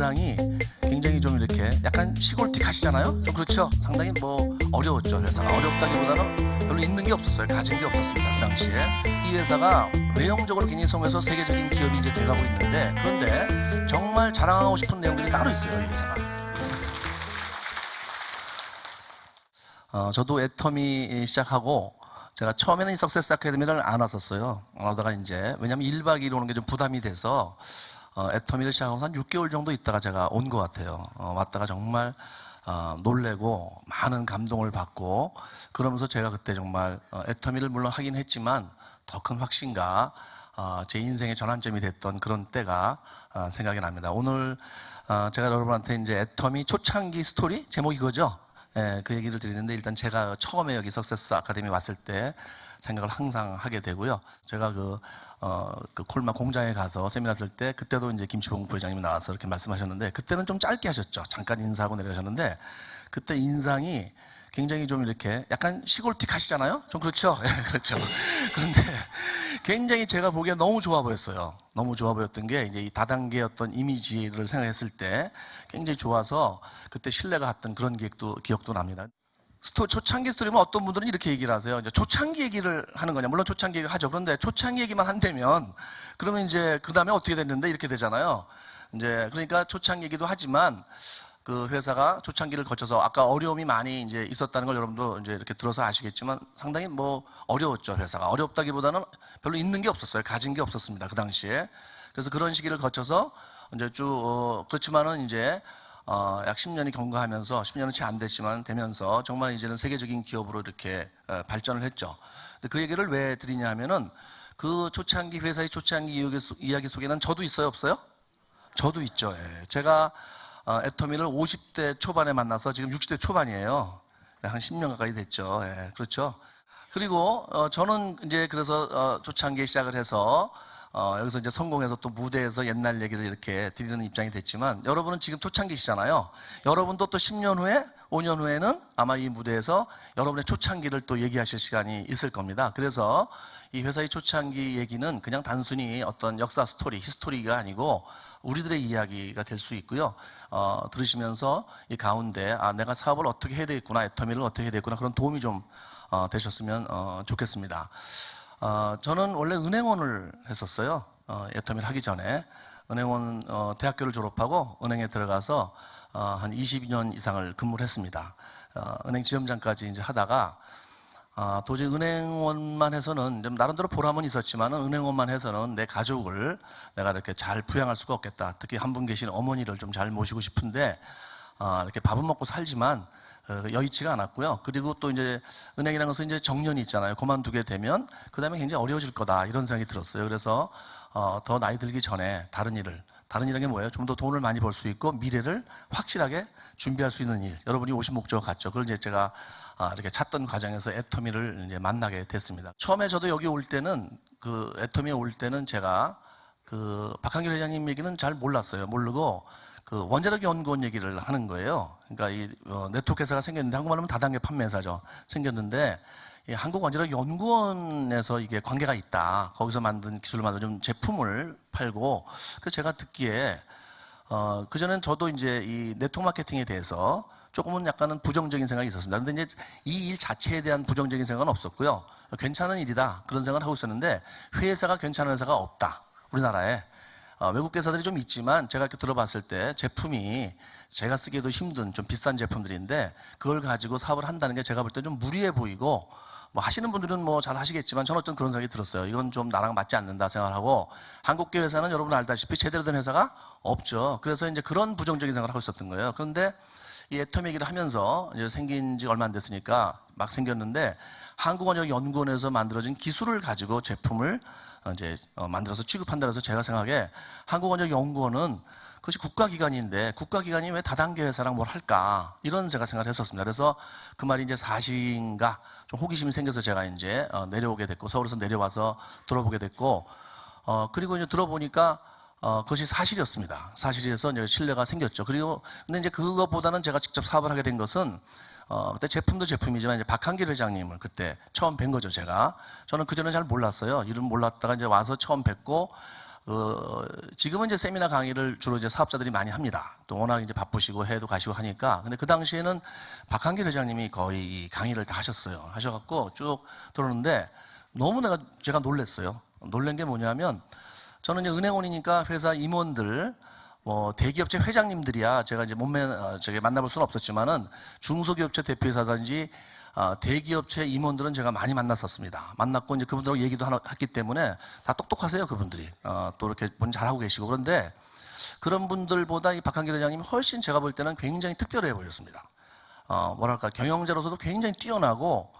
인상이 굉장히 좀 이렇게 약간 시골틱 하시잖아요. 좀 그렇죠. 상당히 뭐 어려웠죠. 회사가 어렵다기보다는 별로 있는 게 없었어요. 가진 게 없었습니다. 그 당시에 이 회사가 외형적으로 굉장히 성공해서 세계적인 기업이 이제 돼가고 있는데, 그런데 정말 자랑하고 싶은 내용들이 따로 있어요. 이 회사가. 저도 애터미 시작하고 제가 처음에는 이 석세스 아카데미를 안 왔었어요. 그러다가 이제 왜냐하면 1박 2일 오는 게 좀 부담이 돼서 애터미를 시작하고 한 6개월 정도 있다가 제가 온 것 같아요. 왔다가 정말 놀래고 많은 감동을 받고, 그러면서 제가 그때 정말 애터미를 물론 하긴 했지만 더 큰 확신과 제 인생의 전환점이 됐던 그런 때가 생각이 납니다. 오늘 제가 여러분한테 이제 애터미 초창기 스토리 제목이 그거죠. 예, 그 얘기를 드리는데, 일단 제가 처음에 여기 석세스 아카데미 왔을 때 생각을 항상 하게 되고요. 제가 그 콜마 공장에 가서 세미나 들 때, 그때도 이제 김치봉 부회장님이 나와서 이렇게 말씀하셨는데, 그때는 좀 짧게 하셨죠. 잠깐 인사하고 내려가셨는데, 그때 인상이 굉장히 좀 이렇게 약간 시골틱 하시잖아요. 좀 그렇죠. 예, 그렇죠. 그런데 굉장히 제가 보기에 너무 좋아 보였어요. 너무 좋아 보였던 게 이제 이 다단계의 어떤 이미지를 생각했을 때 굉장히 좋아서 그때 신뢰가 갔던 그런 기억도 납니다. 초창기 스토리면 어떤 분들은 이렇게 얘기를 하세요. 이제 초창기 얘기를 하는 거냐. 물론 초창기 얘기를 하죠. 그런데 초창기 얘기만 한다면 그러면 이제 그 다음에 어떻게 됐는데 이렇게 되잖아요. 이제 그러니까 초창기 얘기도 하지만 그 회사가 초창기를 거쳐서 아까 어려움이 많이 이제 있었다는 걸 여러분도 이제 이렇게 들어서 아시겠지만 상당히 뭐 어려웠죠. 회사가 어렵다기보다는 별로 있는 게 없었어요. 가진 게 없었습니다. 그 당시에. 그래서 그런 시기를 거쳐서 이제 쭉 그렇지만은 이제 약 10년이 경과하면서 10년은 채 안 됐지만 되면서 정말 이제는 세계적인 기업으로 이렇게 발전을 했죠. 근데 그 얘기를 왜 드리냐 하면은 그 초창기 회사의 초창기 이야기 속에는 저도 있어요, 없어요? 저도 있죠. 예. 제가 애터미를 50대 초반에 만나서 지금 60대 초반이에요. 한 10년 가까이 됐죠. 예, 그렇죠. 그리고 저는 이제 그래서 초창기에 시작을 해서 여기서 이제 성공해서 또 무대에서 옛날 얘기를 이렇게 드리는 입장이 됐지만, 여러분은 지금 초창기시잖아요. 여러분도 또 10년 후에 5년 후에는 아마 이 무대에서 여러분의 초창기를 또 얘기하실 시간이 있을 겁니다. 그래서 이 회사의 초창기 얘기는 그냥 단순히 어떤 역사 스토리, 히스토리가 아니고 우리들의 이야기가 될 수 있고요. 들으시면서 이 가운데 내가 사업을 어떻게 해야 되겠구나, 애터미를 어떻게 해야 되겠구나, 그런 도움이 좀 되셨으면 좋겠습니다. 저는 원래 은행원을 했었어요. 애터미를 하기 전에 은행원 대학교를 졸업하고 은행에 들어가서 한 22년 이상을 근무를 했습니다. 은행 지점장까지 이제 하다가 도저히 은행원만 해서는 좀 나름대로 보람은 있었지만 은행원만 해서는 내 가족을 내가 이렇게 잘 부양할 수가 없겠다. 특히 한 분 계신 어머니를 좀 잘 모시고 싶은데 이렇게 밥은 먹고 살지만 여의치가 않았고요. 그리고 또 이제 은행이라는 것은 이제 정년이 있잖아요. 그만두게 되면 그 다음에 굉장히 어려워질 거다, 이런 생각이 들었어요. 그래서 더 나이 들기 전에 다른 일이라는 게 뭐예요? 좀 더 돈을 많이 벌 수 있고 미래를 확실하게 준비할 수 있는 일, 여러분이 오신 목적 같죠. 그걸 이제 제가 이렇게 찾던 과정에서 애터미를 이제 만나게 됐습니다. 처음에 저도 여기 올 때는 그 애터미에 올 때는 제가 그 박한길 회장님 얘기는 잘 몰랐어요. 모르고 그 원자력 연구원 얘기를 하는 거예요. 그러니까 이 네트워크 회사가 생겼는데, 한국말로 하면 다단계 판매사죠. 생겼는데 이 한국원자력연구원에서 이게 관계가 있다. 거기서 만든 기술을 만든 좀 제품을 팔고, 그래서 제가 듣기에 그전엔 저도 이제 이 네트워크 마케팅에 대해서 조금은 약간은 부정적인 생각이 있었습니다. 그런데 이제 이 일 자체에 대한 부정적인 생각은 없었고요. 괜찮은 일이다, 그런 생각을 하고 있었는데, 회사가 괜찮은 회사가 없다, 우리나라에. 외국 회사들이 좀 있지만 제가 이렇게 들어봤을 때 제품이 제가 쓰기에도 힘든 좀 비싼 제품들인데 그걸 가지고 사업을 한다는 게 제가 볼 때 좀 무리해 보이고, 뭐 하시는 분들은 뭐 잘 하시겠지만 저는 어떤 그런 생각이 들었어요. 이건 좀 나랑 맞지 않는다 생각을 하고, 한국계 회사는 여러분 알다시피 제대로 된 회사가 없죠. 그래서 이제 그런 부정적인 생각을 하고 있었던 거예요. 그런데 이 애터미 얘기를 하면서 이제 생긴 지 얼마 안 됐으니까 막 생겼는데, 한국원자력연구원에서 만들어진 기술을 가지고 제품을 이제 만들어서 취급한다 해서 제가 생각에 한국원자력연구원은 그것이 국가기관인데 국가기관이 왜 다단계 회사랑 뭘 할까, 이런 제가 생각을 했었습니다. 그래서 그 말이 이제 사실인가 좀 호기심이 생겨서 제가 이제 내려오게 됐고, 서울에서 내려와서 들어보게 됐고, 그리고 이제 들어보니까 그것이 사실이었습니다. 사실이어서 이제 신뢰가 생겼죠. 그리고 근데 이제 그것보다는 제가 직접 사업을 하게 된 것은 그때 제품도 제품이지만 이제 박한길 회장님을 그때 처음 뵌 거죠, 제가. 저는 그전에 잘 몰랐어요. 이름 몰랐다가 이제 와서 처음 뵙고 지금은 이제 세미나 강의를 주로 이제 사업자들이 많이 합니다. 또 워낙 이제 바쁘시고 해외도 가시고 하니까. 근데 그 당시에는 박한길 회장님이 거의 이 강의를 다 하셨어요. 하셔갖고 쭉 들었는데 너무 제가 놀랐어요. 놀란 게 뭐냐면 저는 이제 은행원이니까 회사 임원들, 뭐 대기업체 회장님들이야 제가 이제 저기 만나볼 수는 없었지만은 중소기업체 대표이사든지 대기업체 임원들은 제가 많이 만났었습니다. 만났고 이제 그분들하고 얘기도 했기 때문에 다 똑똑하세요, 그분들이. 또 이렇게 본 잘하고 계시고. 그런데 그런 분들보다 이 박한길 회장님이 훨씬 제가 볼 때는 굉장히 특별해 보였습니다. 뭐랄까, 경영자로서도 굉장히 뛰어나고,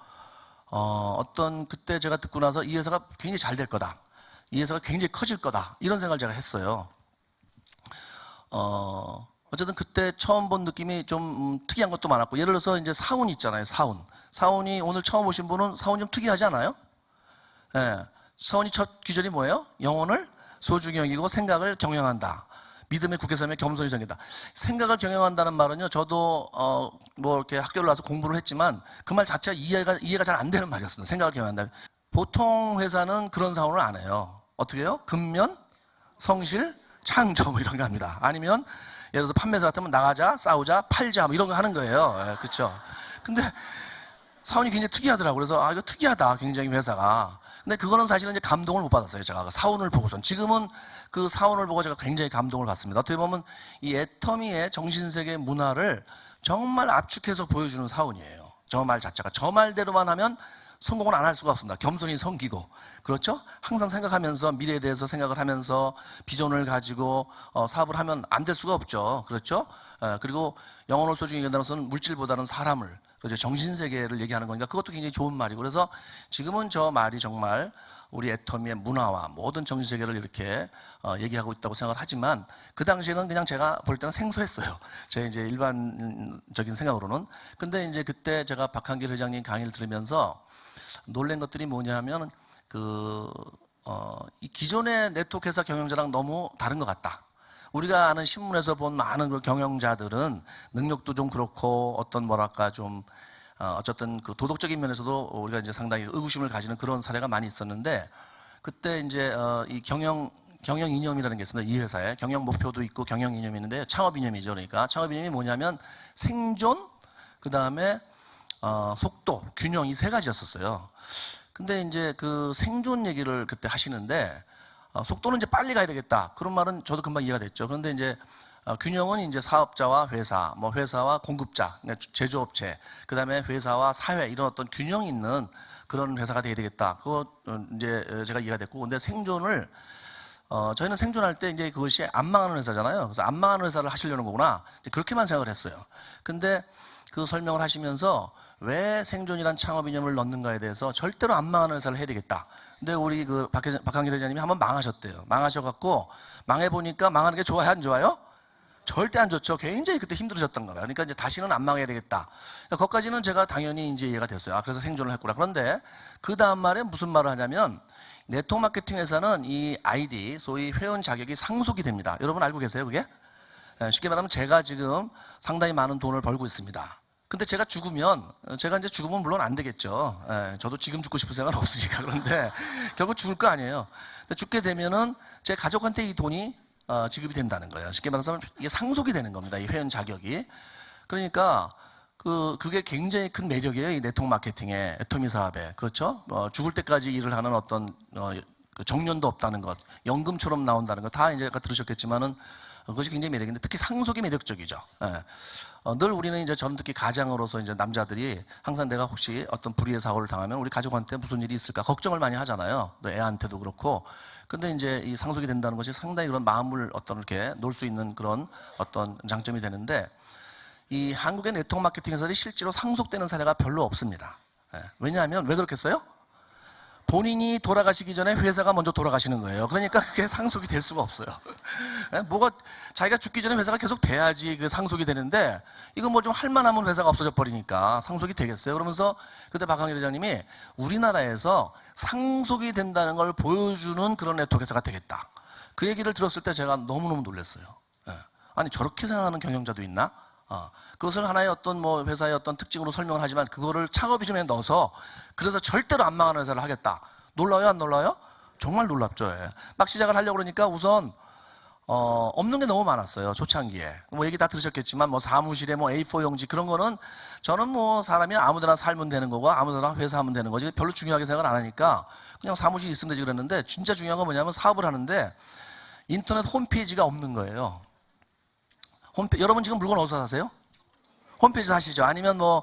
그때 제가 듣고 나서 이 회사가 굉장히 잘 될 거다. 이 회사가 굉장히 커질 거다. 이런 생각을 제가 했어요. 어쨌든 그때 처음 본 느낌이 좀 특이한 것도 많았고, 예를 들어서 이제 사운 있잖아요, 사운. 사운이 오늘 처음 오신 분은 사운 좀 특이하지 않아요? 예. 사운이 첫 귀절이 뭐예요? 영혼을 소중히 여기고 생각을 경영한다. 믿음의 굳게 서며 겸손히 생긴다. 생각을 경영한다는 말은요, 저도 뭐 이렇게 학교를 나와서 공부를 했지만 그 말 자체가 이해가 잘 안 되는 말이었습니다. 생각을 경영한다. 보통 회사는 그런 사운을 안 해요. 어떻게 해요? 근면, 성실, 창조 뭐 이런 거 합니다. 아니면 예를 들어서 판매사 같으면 나가자, 싸우자, 팔자 뭐 이런 거 하는 거예요. 예, 그렇죠? 근데 사운이 굉장히 특이하더라고요. 그래서 이거 특이하다, 굉장히 회사가. 근데 그거는 사실은 이제 감동을 못 받았어요. 제가 사운을 보고선. 지금은 그 사운을 보고 제가 굉장히 감동을 받습니다. 어떻게 보면 이 애터미의 정신세계 문화를 정말 압축해서 보여주는 사운이에요. 저 말 자체가. 저 말대로만 하면 성공은 안 할 수가 없습니다. 겸손히 섬기고. 그렇죠? 항상 생각하면서 미래에 대해서 생각을 하면서 비전을 가지고 사업을 하면 안 될 수가 없죠. 그렇죠? 그리고 영혼을 소중히 여긴다는 것은 물질보다는 사람을, 그렇죠? 정신세계를 얘기하는 거니까 그것도 굉장히 좋은 말이고. 그래서 지금은 저 말이 정말 우리 애터미의 문화와 모든 정신세계를 이렇게 얘기하고 있다고 생각을 하지만 그 당시에는 그냥 제가 볼 때는 생소했어요. 제 이제 일반적인 생각으로는. 근데 이제 그때 제가 박한길 회장님 강의를 들으면서 놀란 것들이 뭐냐면 이 기존의 네트워크 회사 경영자랑 너무 다른 것 같다. 우리가 아는 신문에서 본 많은 그 경영자들은 능력도 좀 그렇고 어떤 뭐랄까 좀 어쨌든 그 도덕적인 면에서도 우리가 이제 상당히 의구심을 가지는 그런 사례가 많이 있었는데 그때 이제 이 경영 이념이라는 게 있습니다. 이 회사에 경영 목표도 있고 경영 이념이 있는데 창업 이념이죠. 그러니까 창업 이념이 뭐냐면 생존, 그 다음에 속도, 균형, 이 세 가지였었어요. 근데 이제 그 생존 얘기를 그때 하시는데 속도는 이제 빨리 가야 되겠다. 그런 말은 저도 금방 이해가 됐죠. 그런데 이제 균형은 이제 사업자와 회사, 뭐 회사와 공급자, 그러니까 제조업체, 그 다음에 회사와 사회, 이런 어떤 균형 있는 그런 회사가 돼야 되겠다. 그거 이제 제가 이해가 됐고, 근데 생존을 저희는 생존할 때 이제 그것이 안 망하는 회사잖아요. 그래서 안 망하는 회사를 하시려는 거구나. 그렇게만 생각을 했어요. 근데 그 설명을 하시면서 왜 생존이란 창업 이념을 넣는가에 대해서 절대로 안 망하는 회사를 해야 되겠다. 근데 우리 그 박한길 회장님이 한번 망하셨대요. 망하셔갖고 망해보니까 망하는 게 좋아요, 안 좋아요? 절대 안 좋죠. 굉장히 그때 힘들으셨던 거예요. 그러니까 이제 다시는 안 망해야 되겠다. 그러니까 거기까지는 제가 당연히 이제 이해가 됐어요. 그래서 생존을 했구나. 그런데 그 다음 말에 무슨 말을 하냐면 네트워크 마케팅 회사는 이 ID, 소위 회원 자격이 상속이 됩니다. 여러분 알고 계세요, 그게? 쉽게 말하면 제가 지금 상당히 많은 돈을 벌고 있습니다. 근데 제가 이제 죽으면 물론 안 되겠죠. 저도 지금 죽고 싶은 생각은 없으니까. 그런데 결국 죽을 거 아니에요. 근데 죽게 되면은 제 가족한테 이 돈이 지급이 된다는 거예요. 쉽게 말해서 이게 상속이 되는 겁니다. 이 회원 자격이. 그러니까 그게 굉장히 큰 매력이에요. 이 네트워크 마케팅의 애터미 사업에. 그렇죠? 죽을 때까지 일을 하는 어떤 그 정년도 없다는 것, 연금처럼 나온다는 것, 다 이제 아까 들으셨겠지만은 그것이 굉장히 매력인데 특히 상속이 매력적이죠. 늘 우리는 이제 저는 특히 가장으로서 이제 남자들이 항상 내가 혹시 어떤 불의의 사고를 당하면 우리 가족한테 무슨 일이 있을까 걱정을 많이 하잖아요. 또 애한테도 그렇고. 근데 이제 이 상속이 된다는 것이 상당히 그런 마음을 어떤 이렇게 놓을 수 있는 그런 어떤 장점이 되는데 이 한국의 네트워크 마케팅 회사들이 실제로 상속되는 사례가 별로 없습니다. 왜냐하면 왜 그렇겠어요? 본인이 돌아가시기 전에 회사가 먼저 돌아가시는 거예요. 그러니까 그게 상속이 될 수가 없어요. 자기가 죽기 전에 회사가 계속 돼야지 그 상속이 되는데 이거 뭐 좀 할만하면 회사가 없어져 버리니까 상속이 되겠어요. 그러면서 그때 박한길 회장님이 우리나라에서 상속이 된다는 걸 보여주는 그런 네트워크 회사가 되겠다. 그 얘기를 들었을 때 제가 너무너무 놀랐어요. 아니 저렇게 생각하는 경영자도 있나? 그것을 하나의 어떤 뭐 회사의 어떤 특징으로 설명을 하지만 그거를 창업 비전에 넣어서 그래서 절대로 안 망하는 회사를 하겠다. 놀라요, 안 놀라요? 정말 놀랍죠. 예. 막 시작을 하려고 그러니까 우선 없는 게 너무 많았어요. 초창기에. 뭐 얘기 다 들으셨겠지만 뭐 사무실에 뭐 A4 용지 그런 거는 저는 뭐 사람이 아무데나 살면 되는 거고 아무데나 회사하면 되는 거지 별로 중요하게 생각을 안 하니까 그냥 사무실 있으면 되지 그랬는데 진짜 중요한 건 뭐냐면 사업을 하는데 인터넷 홈페이지가 없는 거예요. 여러분 지금 물건 어디서 사세요? 홈페이지 사시죠? 아니면 뭐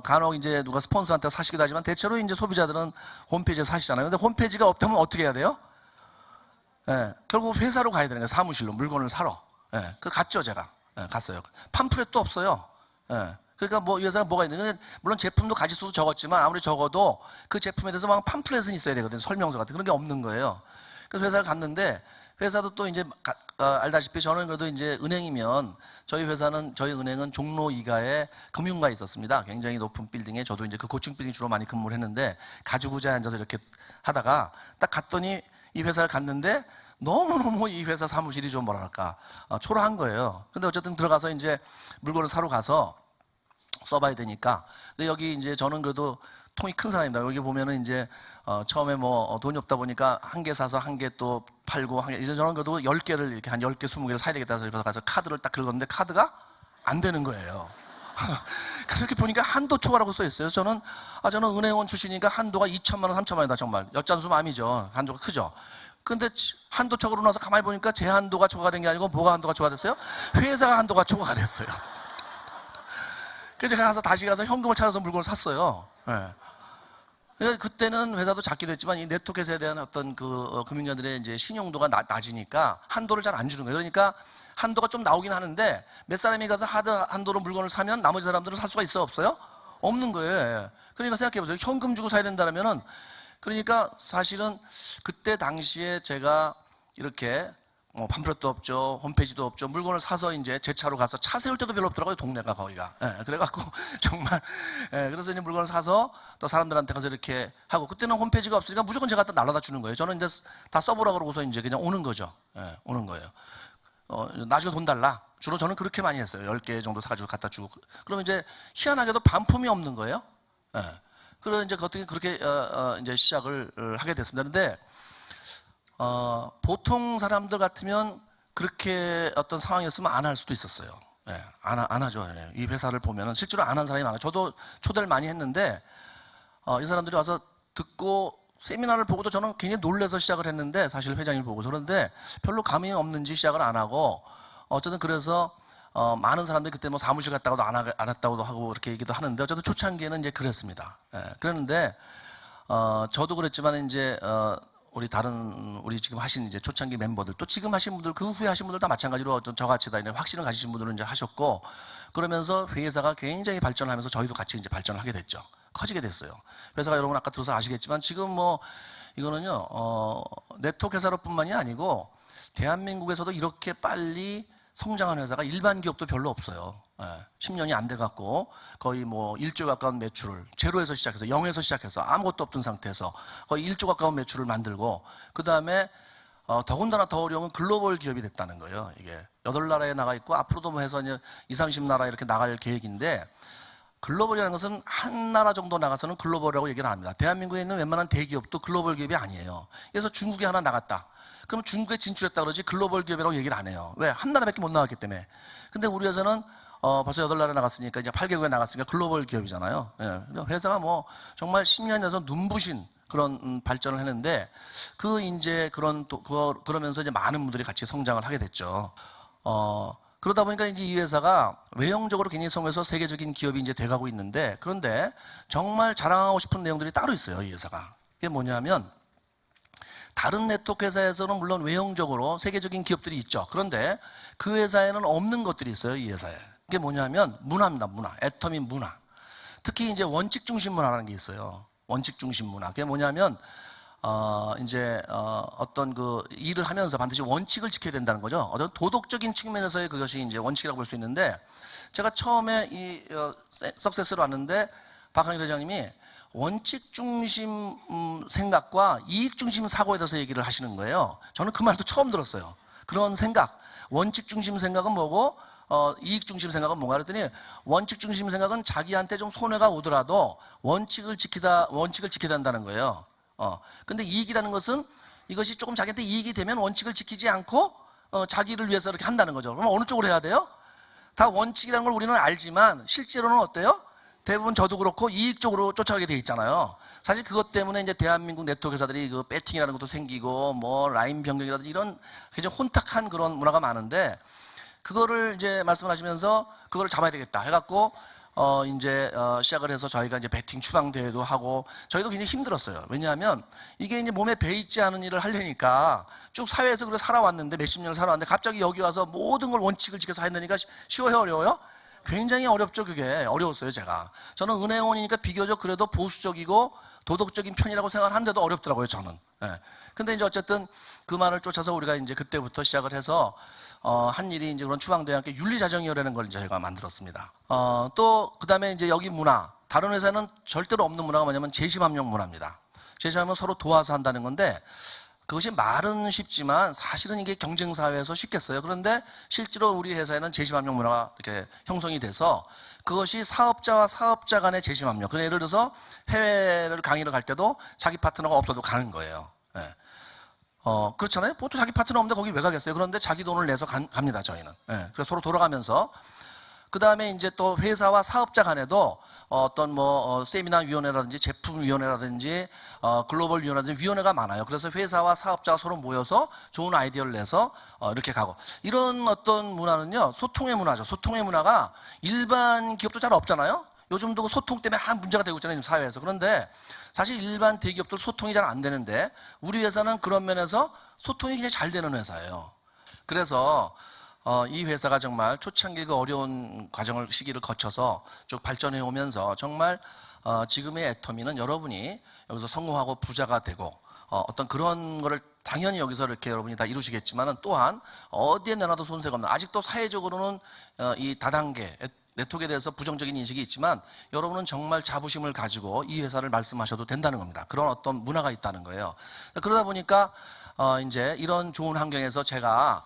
간혹 이제 누가 스폰서한테 사시기도 하지만 대체로 이제 소비자들은 홈페이지에 사시잖아요. 근데 홈페이지가 없다면 어떻게 해야 돼요? 예, 결국 회사로 가야 되는 거예요. 사무실로 물건을 사러. 예, 그 갔죠 제가. 예, 갔어요. 팜플렛도 없어요. 예, 그러니까 뭐 이 회사가 뭐가 있는 물론 제품도 가짓수도 적었지만 아무리 적어도 그 제품에 대해서 막 팜플렛은 있어야 되거든요. 설명서 같은 그런 게 없는 거예요. 그래서 회사를 갔는데 회사도 또 이제 알다시피 저는 그래도 이제 은행이면 저희 은행은 종로 2가에 금융가에 있었습니다. 굉장히 높은 빌딩에 저도 이제 그 고층 빌딩 주로 많이 근무를 했는데 가죽 의자에 앉아서 이렇게 하다가 딱 갔더니 이 회사를 갔는데 너무너무 이 회사 사무실이 좀 뭐랄까 초라한 거예요. 근데 어쨌든 들어가서 이제 물건을 사러 가서 써봐야 되니까. 근데 여기 이제 저는 그래도 통이 큰 사람입니다. 여기 보면은 이제 처음에 뭐 돈이 없다 보니까 한 개 사서 한 개 또 팔고 이제 저는 그래도 10개를 이렇게 한 10개, 20개를 사야 되겠다 해서 가서 카드를 딱 긁었는데 카드가 안 되는 거예요. 그래서 이렇게 보니까 한도 초과라고 써 있어요. 저는 은행원 출신이니까 한도가 2천만 원, 3천만 원이다 정말. 엿잔수 맘이죠. 한도가 크죠. 근데 한도 초과로 나서 가만히 보니까 제 한도가 초과된 게 아니고 뭐가 한도가 초과됐어요? 회사가 한도가 초과가 됐어요. 그래서 제가 다시 가서 현금을 찾아서 물건을 샀어요. 네. 그러니까 그때는 회사도 작기도 했지만 이 네트워크에 대한 어떤 그 금융자들의 이제 신용도가 낮으니까 한도를 잘 안 주는 거예요. 그러니까 한도가 좀 나오긴 하는데 몇 사람이 가서 한도로 물건을 사면 나머지 사람들은 살 수가 있어요? 없어요? 없는 거예요. 그러니까 생각해 보세요. 현금 주고 사야 된다면은 그러니까 사실은 그때 당시에 제가 이렇게 팜플렛도 없죠. 홈페이지도 없죠. 물건을 사서 이제 제 차로 가서 차 세울 때도 별로 없더라고요. 동네가 거기가. 예, 그래갖고 정말 그래서 이제 물건을 사서 또 사람들한테 가서 이렇게 하고 그때는 홈페이지가 없으니까 무조건 제가 다 날라다 주는 거예요. 저는 이제 다 써보라고 그러고서 이제 그냥 오는 거죠. 예, 오는 거예요. 나중에 돈 달라. 주로 저는 그렇게 많이 했어요. 10개 정도 사가지고 갖다 주고. 그러면 이제 희한하게도 반품이 없는 거예요. 예. 그래서 이제 그렇게 이제 시작을 하게 됐습니다. 그런데 보통 사람들 같으면 그렇게 어떤 상황이었으면 안 할 수도 있었어요. 예, 안 하죠. 예. 이 회사를 보면은 실제로 안 한 사람이 많아요. 저도 초대를 많이 했는데 이 사람들이 와서 듣고 세미나를 보고도 저는 굉장히 놀라서 시작을 했는데 사실 회장님 보고 그런데 별로 감이 없는지 시작을 안 하고 어쨌든 그래서 많은 사람들이 그때 뭐 사무실 갔다고도 안 왔다고도 하고 그렇게 얘기도 하는데 어쨌든 초창기에는 이제 그랬습니다. 예, 그랬는데 저도 그랬지만 이제 우리 지금 하신 이제 초창기 멤버들 또 지금 하신 분들 그 후에 하신 분들 다 마찬가지로 저같이 다 확신을 가지신 분들은 이제 하셨고 그러면서 회사가 굉장히 발전하면서 저희도 같이 이제 발전을 하게 됐죠. 커지게 됐어요. 회사가 여러분 아까 들어서 아시겠지만 지금 뭐 이거는요 네트워크 회사로뿐만이 아니고 대한민국에서도 이렇게 빨리 성장한 회사가 일반 기업도 별로 없어요. 10년이 안 돼갖고 거의 뭐 1조 가까운 매출을 제로에서 시작해서 0에서 시작해서 아무것도 없던 상태에서 거의 1조 가까운 매출을 만들고 그 다음에 더군다나 더 어려운 건 글로벌 기업이 됐다는 거예요. 이게 8나라에 나가 있고 앞으로도 뭐 해서 이제 20, 30나라 이렇게 나갈 계획인데 글로벌이라는 것은 한 나라 정도 나가서는 글로벌이라고 얘기를 안 합니다. 대한민국에 있는 웬만한 대기업도 글로벌 기업이 아니에요. 그래서 중국에 하나 나갔다. 그럼 중국에 진출했다 그러지 글로벌 기업이라고 얘기를 안 해요. 왜? 한 나라밖에 못 나갔기 때문에. 근데 우리 회사는 벌써 8나라에 나갔으니까 이제 8개국에 나갔으니까 글로벌 기업이잖아요. 예. 회사가 뭐 정말 10년에서 눈부신 그런 발전을 했는데 그러면서 이제 많은 분들이 같이 성장을 하게 됐죠. 그러다 보니까 이제 이 회사가 외형적으로 굉장히 성공해서 세계적인 기업이 이제 돼가고 있는데 그런데 정말 자랑하고 싶은 내용들이 따로 있어요. 이 회사가. 그게 뭐냐면 다른 네트워크 회사에서는 물론 외형적으로 세계적인 기업들이 있죠. 그런데 그 회사에는 없는 것들이 있어요. 이 회사에. 그게 뭐냐면 문화입니다. 문화. 애터미 문화. 특히 이제 원칙 중심 문화라는 게 있어요. 원칙 중심 문화. 그게 뭐냐면 어떤 그 일을 하면서 반드시 원칙을 지켜야 된다는 거죠. 어떤 도덕적인 측면에서의 그것이 이제 원칙이라고 볼 수 있는데 제가 처음에 이 석세스를 왔는데 박항일 회장님이 원칙 중심 생각과 이익 중심 사고에 대해서 얘기를 하시는 거예요. 저는 그 말도 처음 들었어요. 그런 생각, 원칙 중심 생각은 뭐고 이익 중심 생각은 뭔가 그랬더니 원칙 중심 생각은 자기한테 좀 손해가 오더라도 원칙을 지켜야 한다는 거예요. 근데 이익이라는 것은 이것이 조금 자기한테 이익이 되면 원칙을 지키지 않고 자기를 위해서 이렇게 한다는 거죠. 그럼 어느 쪽으로 해야 돼요? 다 원칙이라는 걸 우리는 알지만 실제로는 어때요? 대부분 저도 그렇고 이익 쪽으로 쫓아가게 돼 있잖아요. 사실 그것 때문에 이제 대한민국 네트워크 회사들이 그 배팅이라는 것도 생기고 뭐 라인 변경이라든지 이런 굉장히 혼탁한 그런 문화가 많은데, 그거를 이제 말씀을 하시면서 그거를 잡아야 되겠다 해갖고 이제 시작을 해서 저희가 이제 배팅 추방 대회도 하고, 저희도 굉장히 힘들었어요. 왜냐하면 이게 이제 몸에 배 있지 않은 일을 하려니까 쭉 사회에서 그래 살아왔는데, 몇십 년을 살아왔는데 갑자기 여기 와서 모든 걸 원칙을 지켜서 하려니까 쉬워요, 어려워요? 굉장히 어렵죠. 그게 어려웠어요. 저는 은행원이니까 비교적 그래도 보수적이고 도덕적인 편이라고 생각을 하는데도 어렵더라고요, 저는. 예. 근데 이제 어쨌든 그만을 쫓아서 우리가 이제 그때부터 시작을 해서 한 일이 이제 그런 추방대회와 함께 윤리자정위원회라는 걸 저희가 만들었습니다. 또 그다음에 이제 여기 문화, 다른 회사는 절대로 없는 문화가 뭐냐면 재심합력 문화입니다. 재심하면 서로 도와서 한다는 건데, 그것이 말은 쉽지만 사실은 이게 경쟁사회에서 쉽겠어요. 그런데 실제로 우리 회사에는 재심합력 문화가 이렇게 형성이 돼서, 그것이 사업자와 사업자 간의 재심합력. 그러니까 예를 들어서 해외를 강의를 갈 때도 자기 파트너가 없어도 가는 거예요. 예. 그렇잖아요. 보통 자기 파트너 없는데 거기 왜 가겠어요? 그런데 자기 돈을 내서 갑니다, 저희는. 예. 그래서 서로 돌아가면서. 그 다음에 이제 또 회사와 사업자 간에도 어떤 뭐 세미나 위원회라든지 제품 위원회라든지 글로벌 위원회라든지 위원회가 많아요. 그래서 회사와 사업자가 서로 모여서 좋은 아이디어를 내서 이렇게 가고, 이런 어떤 문화는요, 소통의 문화죠. 소통의 문화가 일반 기업도 잘 없잖아요. 요즘도 그 소통 때문에 한 문제가 되고 있잖아요, 사회에서. 그런데 사실 일반 대기업들 소통이 잘 안 되는데, 우리 회사는 그런 면에서 소통이 굉장히 잘 되는 회사예요. 그래서 이 회사가 정말 초창기 그 어려운 시기를 거쳐서 쭉 발전해 오면서 정말 지금의 애터미는 여러분이 여기서 성공하고 부자가 되고 어떤 그런 거를 당연히 여기서 이렇게 여러분이 다 이루시겠지만은, 또한 어디에 내놔도 손색이 없는, 아직도 사회적으로는 이 다단계 네트워크에 대해서 부정적인 인식이 있지만, 여러분은 정말 자부심을 가지고 이 회사를 말씀하셔도 된다는 겁니다. 그런 어떤 문화가 있다는 거예요. 그러다 보니까 이제 이런 좋은 환경에서 제가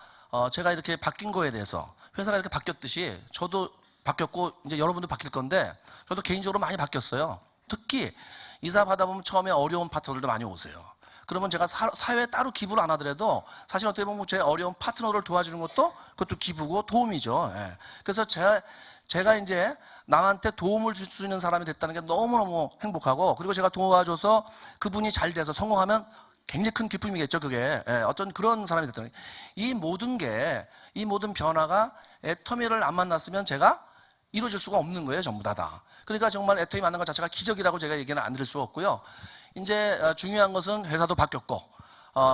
이렇게 바뀐 거에 대해서, 회사가 이렇게 바뀌었듯이 저도 바뀌었고 이제 여러분도 바뀔 건데, 저도 개인적으로 많이 바뀌었어요. 특히 이사하다 보면 처음에 어려운 파트너들도 많이 오세요. 그러면 제가 사회에 따로 기부를 안 하더라도 사실 어떻게 보면 제 어려운 파트너를 도와주는 그것도 기부고 도움이죠. 예. 그래서 제가 이제 남한테 도움을 줄 수 있는 사람이 됐다는 게 너무너무 행복하고, 그리고 제가 도와줘서 그분이 잘 돼서 성공하면 굉장히 큰 기쁨이겠죠, 그게. 예, 어떤 그런 사람이 됐다는 게. 이 모든 변화가 애터미를 안 만났으면 제가 이루어질 수가 없는 거예요, 전부 다. 그러니까 정말 애터미 만난 것 자체가 기적이라고 제가 얘기는 안 드릴 수가 없고요. 이제 중요한 것은 회사도 바뀌었고,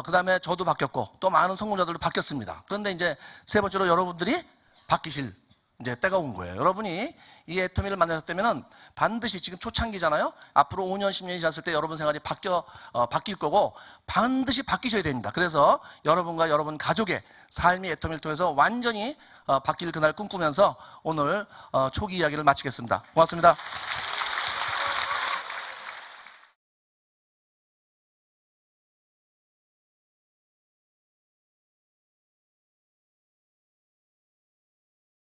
그 다음에 저도 바뀌었고, 또 많은 성공자들도 바뀌었습니다. 그런데 이제 세 번째로 여러분들이 바뀌실 이제 때가 온 거예요. 여러분이 이 애터미를 만나셨다면은 반드시, 지금 초창기잖아요. 앞으로 5년, 10년이 지났을 때 여러분 생활이 바뀔 거고, 반드시 바뀌셔야 됩니다. 그래서 여러분과 여러분 가족의 삶이 애터미를 통해서 완전히 바뀔 그날 꿈꾸면서 오늘 초기 이야기를 마치겠습니다. 고맙습니다.